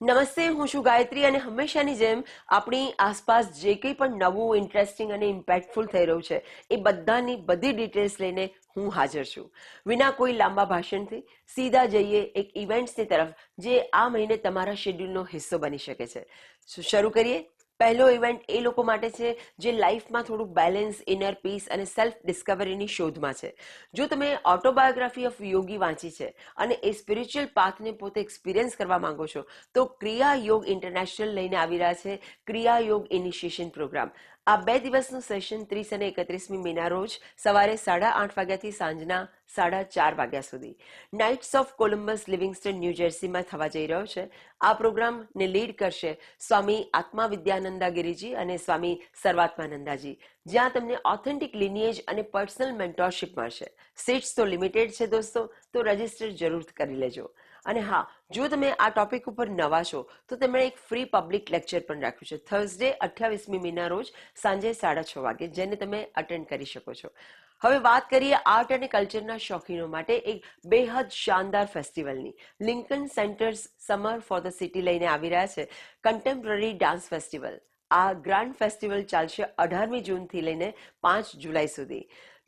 નમસ્તે, હું છું ગાયત્રી અને હંમેશાની જેમ આપણી આસપાસ જે કંઈ પણ નવું, ઇન્ટરેસ્ટિંગ અને ઇમ્પેક્ટફુલ થઈ રહ્યું છે એ બધાની બધી ડિટેલ્સ લઈને હું હાજર છું. વિના કોઈ લાંબા ભાષણથી સીધા જઈએ એક ઇવેન્ટ્સની તરફ જે આ મહિને તમારા શેડ્યુલનો હિસ્સો બની શકે છે. શરૂ કરીએ. પહેલો ઇવેન્ટ એ લોકો માટે છે જે લાઈફમાં થોડું બેલેન્સ, ઇનર પીસ અને સેલ્ફ ડિસ્કવરીની શોધમાં છે. જો તમે ઓટોબાયોગ્રાફી ઓફ યોગી વાંચી છે અને એ સ્પિરિચ્યુઅલ પાથને પોતે એક્સપિરિયન્સ કરવા માંગો છો તો ક્રિયા યોગ ઇન્ટરનેશનલ લઈને આવી રહ્યા છે ક્રિયા યોગ ઇનિશિએશન પ્રોગ્રામ. આ 2 દિવસનું સેશન 30 અને 31મી મેના રોજ સવારે 8:30 વાગ્યાથી સાંજના 4:30 વાગ્યા સુધી nights of Columbus Livingston new જર્સીમાં થવા જઈ રહ્યો છે. આ પ્રોગ્રામને લીડ કરશે સ્વામી આત્મા વિદ્યાનંદાગીરીજી અને સ્વામી સર્વાત્માનંદાજી, જ્યાં તમને ઓથેન્ટિક લિનિએજ અને પર્સનલ મેન્ટોરશિપ મળશે. સીટ્સ તો લિમિટેડ છે દોસ્તો, તો રજિસ્ટર જરૂર કરી લેજો. અને હા, જો તમે આ ટોપિક ઉપર નવા છો તો તેમણે એક ફ્રી પબ્લિક લેક્ચર પણ રાખ્યું છે થર્સડે 28મી મેના રોજ સાંજે 6:30 વાગે, જેને તમે અટેન્ડ કરી શકો છો. હવે વાત કરીએ આર્ટ અને કલ્ચરના શોખીનો માટે એક બેહદ શાનદાર ફેસ્ટિવલની. Lincoln Center's Summer for the City લઈને આવી રહ્યા છે કન્ટેમ્પરરી ડાન્સ ફેસ્ટિવલ. આ ગ્રાન્ડ ફેસ્ટિવલ ચાલશે 18મી જૂનથી લઈને 5 જુલાઈ સુધી.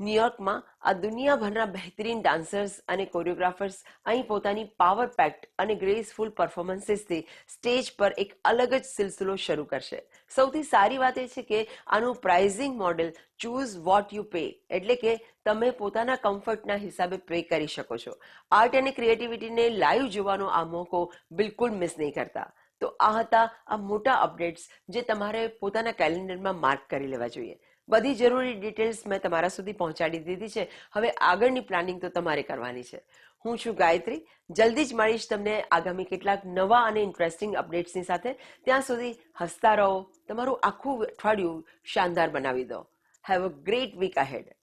ન્યુયોર્કમાં આ દુનિયાભરના બહેતરીન ડાન્સર્સ અને કોરિયોગ્રાફર્સ અહીં પોતાની પાવર પેક્ડ અને ગ્રેસફુલ પરફોર્મન્સીસથી સ્ટેજ પર એક અલગ જ સિલસિલો શરૂ કરશે. સૌથી સારી વાત એ છે કે આનું pricing model choose what you pay, એટલે કે તમે પોતાના કમ્ફર્ટના હિસાબે પે કરી શકો છો. આર્ટ અને ક્રિએટિવિટીને લાઈવ જોવાનો આ મોકો બિલકુલ મિસ નહીં કરતા. તો આ હતા આ મોટા અપડેટ્સ જે તમારે પોતાના કેલેન્ડરમાં માર્ક કરી લેવા જોઈએ. બધી જરૂરી ડિટેલ્સ મેં તમારા સુધી પહોંચાડી દીધી છે. હવે આગળની પ્લાનિંગ તો તમારે કરવાની છે. હું છું ગાયત્રી. જલ્દી જ મળીશ તમને આગામી કેટલાક નવા અને ઇન્ટરેસ્ટિંગ અપડેટ્સની સાથે. ત્યાં સુધી હસતા રહો, તમારું આખું અઠવાડિયું શાનદાર બનાવી દો. Have a great week ahead.